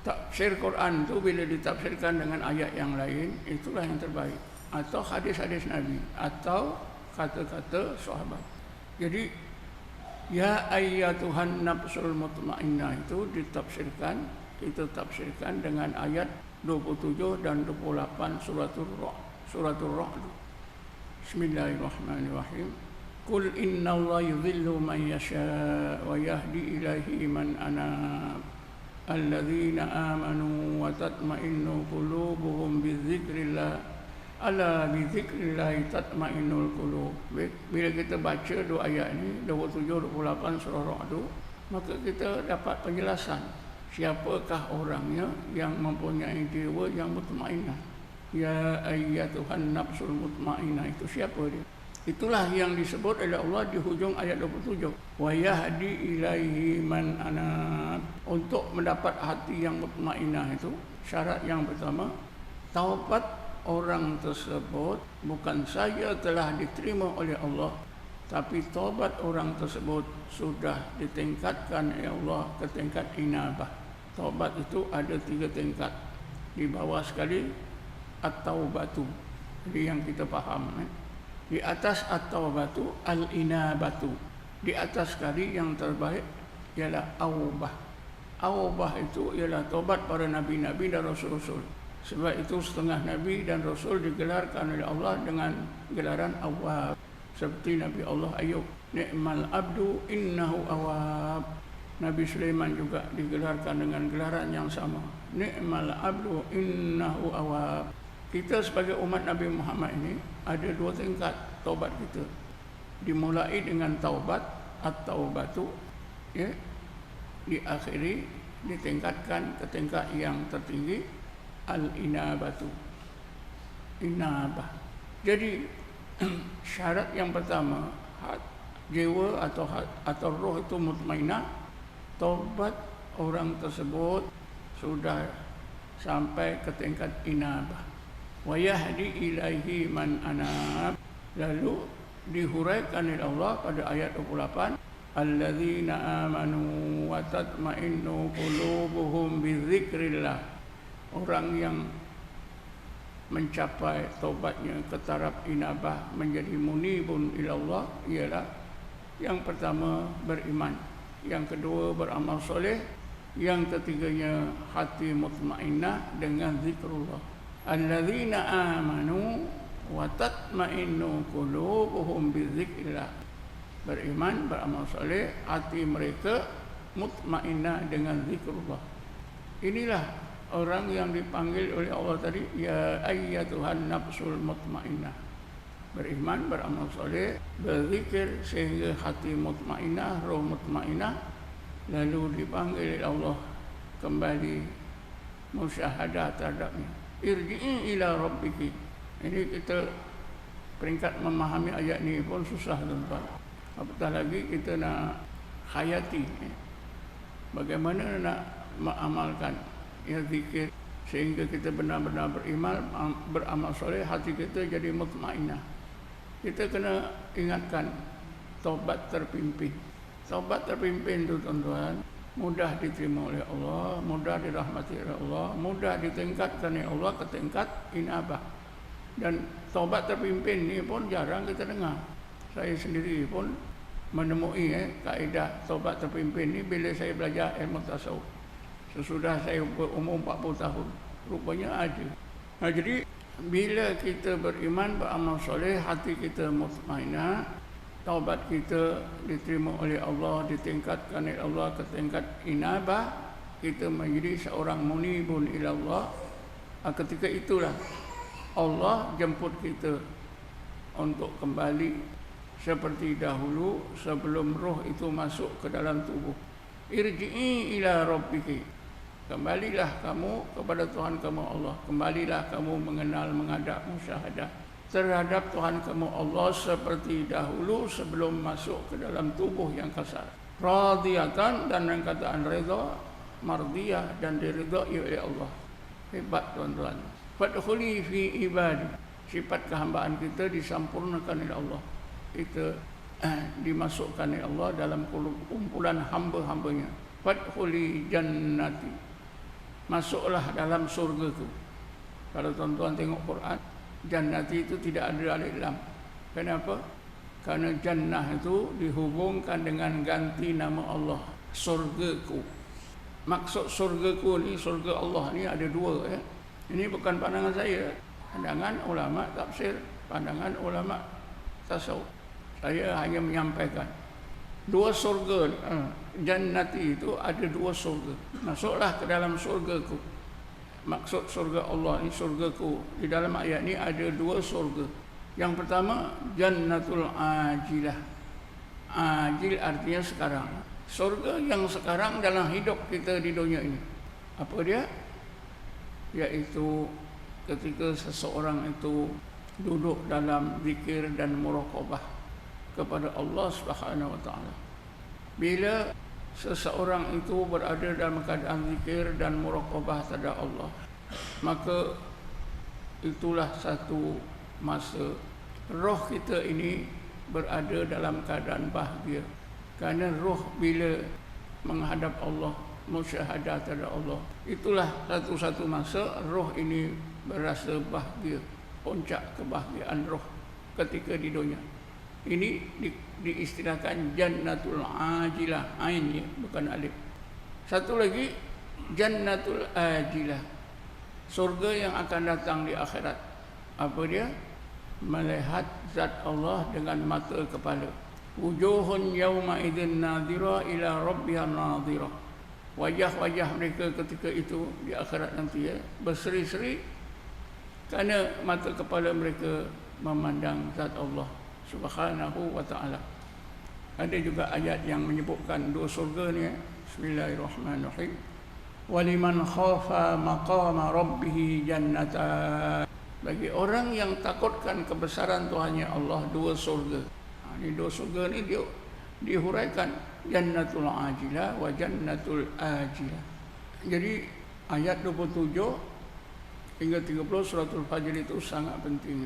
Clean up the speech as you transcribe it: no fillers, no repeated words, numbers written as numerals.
tafsir Quran tu bila ditafsirkan dengan ayat yang lain, itulah yang terbaik. Atau hadis-hadis Nabi, atau kata-kata sahabat. Jadi ya ayyatuhan nafsul mutmainnah itu ditafsirkan, kita tafsirkan dengan ayat 27 dan 28 suratul Ra'd. Bismillahirrahmanirrahim. Qul innallaha yudhillu man yasha wa yahdi ilaihi man anab. Alladzina amanu wa tatma'innu qulubuhum bidzikrillah. Ala bidzikrillah tatma'innul qulub. Bila kita baca dua ayat ini 27 28 surah Ra'd, maka kita dapat penjelasan siapakah orangnya yang mempunyai jiwa yang mutmainnah. Ya ayyatuhan nafsul mutmainnah, itu siapa dia? Itulah yang disebut oleh Allah di hujung ayat 27. Wa yahdi ilaihi man anab. Untuk mendapat hati yang mutmainnah itu, syarat yang pertama, taubat orang tersebut bukan saja telah diterima oleh Allah, tapi taubat orang tersebut sudah ditingkatkan oleh Allah ke tingkat inabah. Taubat itu ada 3 tingkat. Di bawah sekali at-taubatu, jadi yang kita faham. Di atas at-taubatu al-inabatu. Di atas sekali yang terbaik ialah aubah. Aubah itu ialah taubat para nabi-nabi dan rasul-rasul. Sebab itu setengah Nabi dan Rasul digelarkan oleh Allah dengan gelaran awab. Seperti Nabi Allah Ayub, ni'mal abdu innahu awab. Nabi Sulaiman juga digelarkan dengan gelaran yang sama, ni'mal abdu innahu awab. Kita sebagai umat Nabi Muhammad ini ada 2 tingkat taubat kita. Dimulai dengan taubat at-taubatu, ya, diakhiri ditingkatkan ke tingkat yang tertinggi al-inabatu, inabah. Jadi syarat yang pertama, jiwa atau roh itu mutmainnah, taubat orang tersebut sudah sampai ke tingkat inabah. Wa yahdi ilaihi man anab. Lalu dihuraikan oleh Allah pada ayat 28, alladzina amanu wa tatma'innu qulubuhum bidzikrillah. Orang yang mencapai taubatnya ke taraf inabah menjadi munibun ilallah ialah yang pertama beriman, yang kedua beramal soleh, yang ketiganya hati mutmainnah dengan zikrullah. Alladzina amanu wa tatma'innu qulubuhum bizikrillah. Beriman, beramal soleh, hati mereka mutmainnah dengan zikrullah. Inilah orang yang dipanggil oleh Allah tadi, ya ayyatuhan nafsul mutmainnah. Beriman, beramal soleh, berzikir sehingga hati mutmainnah, roh mutmainnah. Lalu dipanggil oleh Allah kembali musyahadah terhadapnya. Irji'i ila rabbiki. Ini kita peringkat memahami ayat ini pun susah, tuan-tuan. Apatah lagi kita nak hayati, bagaimana nak mengamalkan ya zikir sehingga kita benar-benar beriman, beramal soleh, hati kita jadi mutmainnah. Kita kena ingatkan taubat terpimpin. Taubat terpimpin itu, tuan-tuan, mudah diterima oleh Allah, mudah dirahmati oleh Allah, mudah ditingkatkan oleh Allah ke tingkat inabah. Dan taubat terpimpin ini pun jarang kita dengar. Saya sendiri pun menemui kaedah taubat terpimpin ini bila saya belajar ilmu tasawuf. Sesudah saya berumur 40 tahun, rupanya ada. Jadi bila kita beriman, beramal soleh, hati kita mutmainnah, taubat kita diterima oleh Allah, ditingkatkan oleh Allah ke tingkat inabah, kita menjadi seorang munibun ilallah. Ketika itulah Allah jemput kita untuk kembali seperti dahulu sebelum roh itu masuk ke dalam tubuh. Irji'i ila rabbiki. Kembalilah kamu kepada Tuhan kamu Allah. Kembalilah kamu mengenal, menghadap, musyahadah terhadap Tuhan kamu Allah seperti dahulu sebelum masuk ke dalam tubuh yang kasar. Radiyatan, dan yang kataan redha, mardiyah, dan diridhai oleh Allah. Hebat, tuan-tuan. Fadkhuli fi ibadi. Sifat kehambaan kita disempurnakan oleh Allah. Kita dimasukkan oleh Allah dalam kumpulan hamba-hambanya. Fadkhuli jannati. masuklah dalam surgaku. Kalau tuan-tuan tengok Quran, jannati itu tidak ada alif lam. Kenapa? Karena jannah itu dihubungkan dengan ganti nama Allah, surgaku. Maksud surgaku ni, surga Allah ni ada dua ya. Ini bukan pandangan saya, pandangan ulama tafsir, pandangan ulama tasawuf. Saya hanya menyampaikan dua surga. Jannati itu ada dua surga. Masuklah ke dalam surgaku. Maksud surga Allah ni surgaku. Di dalam ayat ni ada dua surga. Yang pertama jannatul ajilah. Ajil artinya sekarang. Surga yang sekarang dalam hidup kita di dunia ini. Apa dia? Yaitu ketika seseorang itu duduk dalam zikir dan muraqabah kepada Allah Subhanahu wa taala. Bila seseorang itu berada dalam keadaan zikir dan muraqabah terhadap Allah, maka itulah satu masa roh kita ini berada dalam keadaan bahagia. Kerana roh bila menghadap Allah, musyahadah terhadap Allah, itulah satu-satu masa roh ini berasa bahagia, puncak kebahagiaan roh ketika di dunia. Ini diistilahkan jannatul ajilah, ain ya, bukan alif. Satu lagi jannatul ajilah, surga yang akan datang di akhirat. Apa dia? Melihat zat Allah dengan mata kepala. Wujuhun yawma idzin nadhira ila rabbiha nadhira. Wajah-wajah mereka ketika itu di akhirat nanti ya, berseri-seri kerana mata kepala mereka memandang zat Allah Subhanahu wa ta'ala. Ada juga ayat yang menyebutkan dua surga ni. Bismillahirrahmanirrahim. Waliman khafa maqama rabbih jannatan. Bagi orang yang takutkan kebesaran Tuhannya Allah, dua surga. Ini dua surga ni dia dihuraikan jannatul ajilah wa jannatul ajilah. Jadi ayat 27 hingga 30 suratul Fajr itu sangat penting.